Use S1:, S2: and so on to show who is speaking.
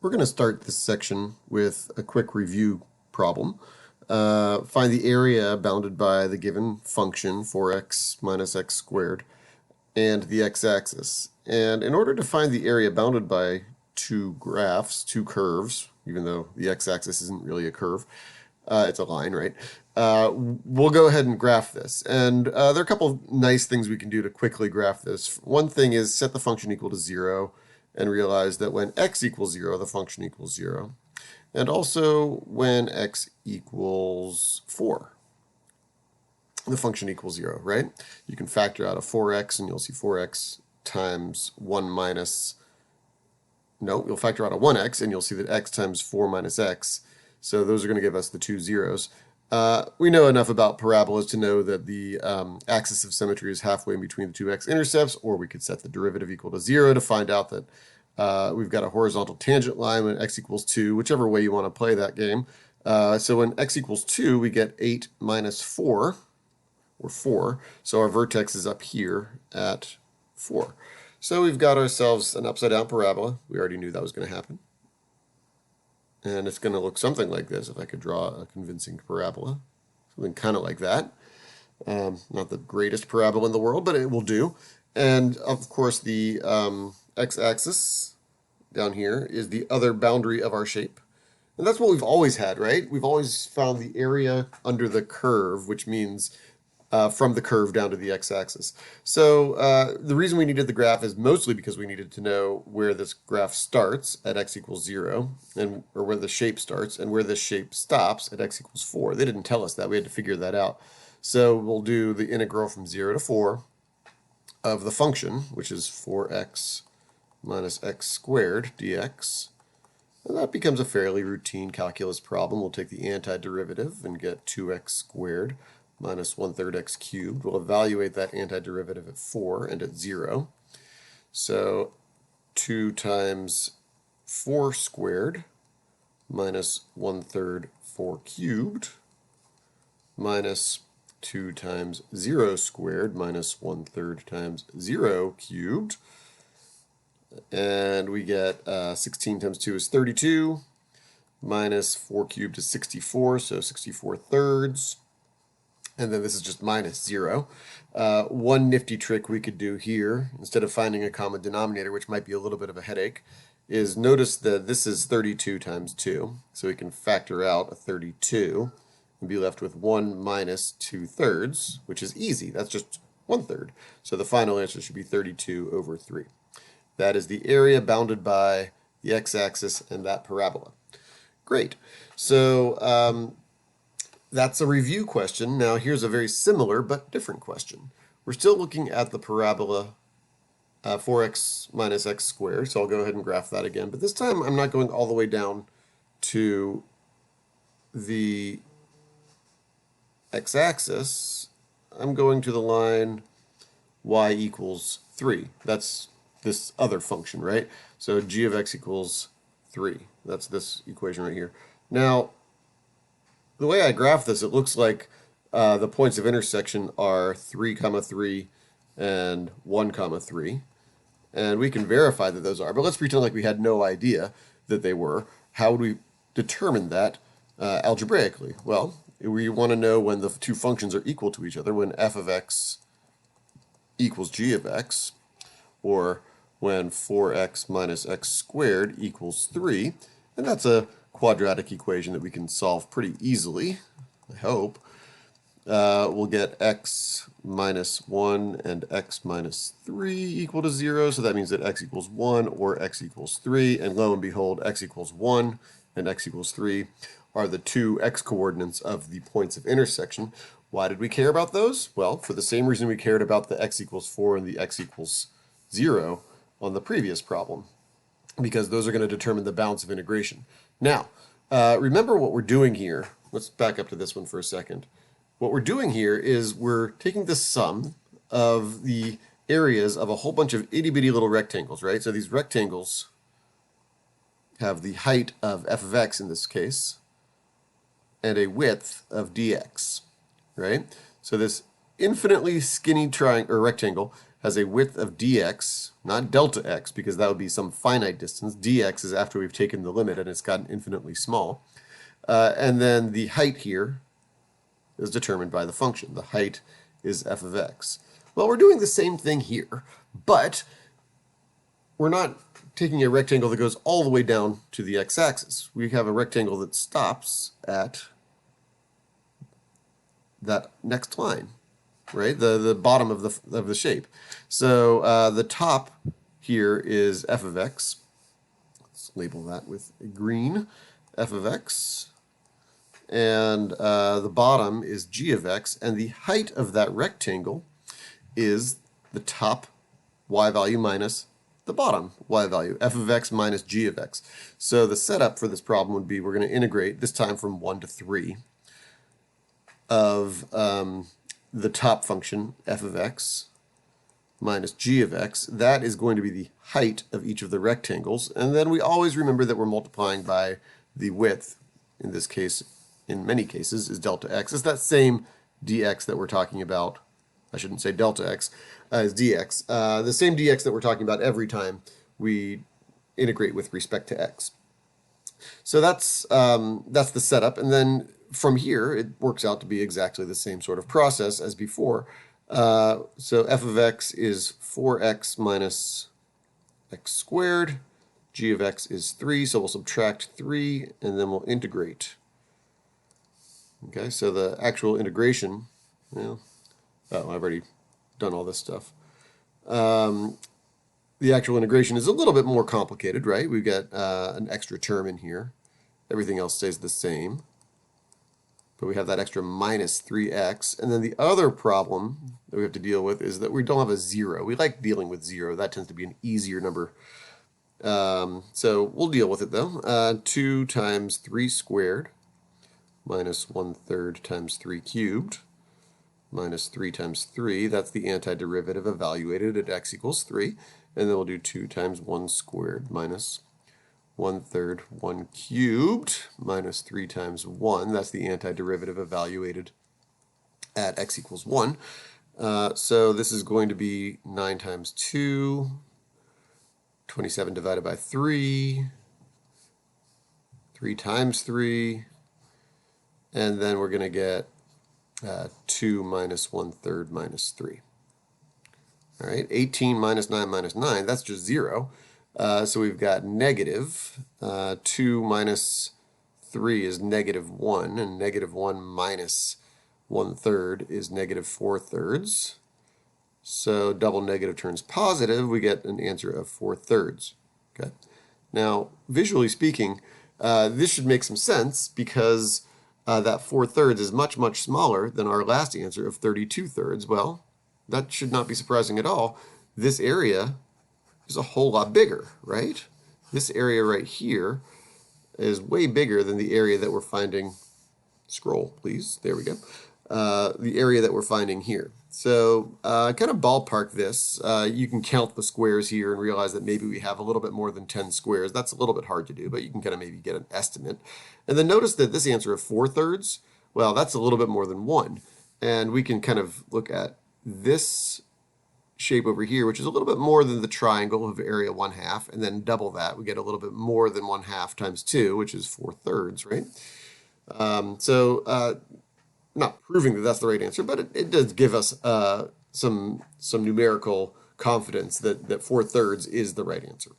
S1: We're going to start this section with a quick review problem. Find the area bounded by the given function 4x minus x squared and the x-axis. And in order to find the area bounded by two curves, even though the x-axis isn't really a curve, it's a line, right? We'll go ahead and graph this. And there are a couple nice things we can do to quickly graph this. One thing is set the function equal to 0 and realize that when x equals 0, the function equals 0. And also when x equals 4, the function equals 0, right? You can factor out a 4x and you'll see 4x times 1 minus, no, you'll factor out a 1x and you'll see that x times 4 minus x. So those are going to give us the two zeros. We know enough about parabolas to know that the axis of symmetry is halfway in between the two x-intercepts, or we could set the derivative equal to 0 to find out that we've got a horizontal tangent line when x equals 2, whichever way you want to play that game. So when x equals 2, we get 8 minus 4, or 4. So our vertex is up here at 4. So we've got ourselves an upside-down parabola. We already knew that was going to happen. And it's going to look something like this if I could draw a convincing parabola. Something kind of like that. Not the greatest parabola in the world, but it will do. And of course the x-axis down here is the other boundary of our shape. And that's what we've always had, right? We've always found the area under the curve, which means from the curve down to the x-axis. So the reason we needed the graph is mostly because we needed to know where this graph starts at x equals 0, or where the shape starts, and where this shape stops at x equals 4. They didn't tell us that. We had to figure that out. So we'll do the integral from 0 to 4 of the function, which is 4x minus x squared dx. And that becomes a fairly routine calculus problem. We'll take the antiderivative and get 2x squared minus 1/3 x cubed. We'll evaluate that antiderivative at 4 and at 0. So 2 times 4 squared minus 1/3 4 cubed minus 2 times 0 squared minus 1/3 times 0 cubed. And we get 16 times 2 is 32 minus 4 cubed is 64, so 64 thirds. And then this is just minus 0. One nifty trick we could do here, instead of finding a common denominator, which might be a little bit of a headache, is notice that this is 32 times 2. So we can factor out a 32 and be left with 1 minus 2 thirds, which is easy. That's just 1/3. So the final answer should be 32 over 3. That is the area bounded by the x-axis and that parabola. Great. So that's a review question. Now here's a very similar but different question. We're still looking at the parabola 4x minus x squared, so I'll go ahead and graph that again. But this time I'm not going all the way down to the x-axis. I'm going to the line y equals 3. That's this other function, right? So g of x equals 3. That's this equation right here. Now, the way I graph this, it looks like the points of intersection are 3, 3 and 1, 3. And we can verify that those are, but let's pretend like we had no idea that they were. How would we determine that algebraically? Well, we want to know when the two functions are equal to each other, when f of x equals g of x, or when 4x minus x squared equals 3. And that's a quadratic equation that we can solve pretty easily, I hope. We'll get x minus 1 and x minus 3 equal to 0, so that means that x equals 1 or x equals 3, and lo and behold, x equals 1 and x equals 3 are the two x coordinates of the points of intersection. Why did we care about those? Well, for the same reason we cared about the x equals 4 and the x equals 0 on the previous problem, because those are going to determine the bounds of integration. Now, remember what we're doing here. Let's back up to this one for a second. What we're doing here is we're taking the sum of the areas of a whole bunch of itty-bitty little rectangles, right? So these rectangles have the height of f of x in this case, and a width of dx, right? So this infinitely skinny triangle or rectangle has a width of dx, not delta x, because that would be some finite distance. Dx is after we've taken the limit and it's gotten infinitely small. And then the height here is determined by the function. The height is f of x. Well, we're doing the same thing here, but we're not taking a rectangle that goes all the way down to the x-axis. We have a rectangle that stops at that next line, right? The bottom of the shape. So the top here is f of x. Let's label that with a green, f of x. And the bottom is g of x, and the height of that rectangle is the top y value minus the bottom y value, f of x minus g of x. So the setup for this problem would be we're going to integrate, this time from 1 to 3, of the top function, f of x minus g of x. That is going to be the height of each of the rectangles. And then we always remember that we're multiplying by the width. In this case, in many cases, is delta x. It's that same dx that we're talking about. I shouldn't say delta x, is dx. The same dx that we're talking about every time we integrate with respect to x. So that's the setup. And then from here, it works out to be exactly the same sort of process as before. So f of x is 4x minus x squared. G of x is 3, so we'll subtract 3, and then we'll integrate. Okay, so the actual integration, well, oh, I've already done all this stuff. The actual integration is a little bit more complicated, right? We've got an extra term in here. Everything else stays the same. But we have that extra minus 3x. And then the other problem that we have to deal with is that we don't have a 0. We like dealing with 0. That tends to be an easier number. So we'll deal with it, though. 2 times 3 squared minus 1/3 times 3 cubed minus 3 times 3. That's the antiderivative evaluated at x equals 3. And then we'll do 2 times 1 squared minus 1/3 1 cubed minus 3 times 1. That's the antiderivative evaluated at x equals 1. So this is going to be 9 times 2, 27 divided by 3, 3 times 3, and then we're going to get 2 minus 1/3 minus 3. All right, 18 minus 9 minus 9, that's just 0. So we've got negative 2 minus 3 is negative 1, and negative 1 minus 1/3 is negative 4/3. So double negative turns positive, we get an answer of 4/3. Okay. Now, visually speaking, this should make some sense because that 4/3 is much, much smaller than our last answer of 32/3. Well, that should not be surprising at all. This area is a whole lot bigger, right? This area right here is way bigger than the area that we're finding. Scroll, please. There we go. The area that we're finding here. So kind of ballpark this. You can count the squares here and realize that maybe we have a little bit more than 10 squares. That's a little bit hard to do, but you can kind of maybe get an estimate. And then notice that this answer of 4/3, well, that's a little bit more than 1. And we can kind of look at this shape over here, which is a little bit more than the triangle of area 1/2, and then double that. We get a little bit more than 1/2 times 2, which is 4/3, right? Not proving that that's the right answer, but it does give us some numerical confidence that 4/3 is the right answer.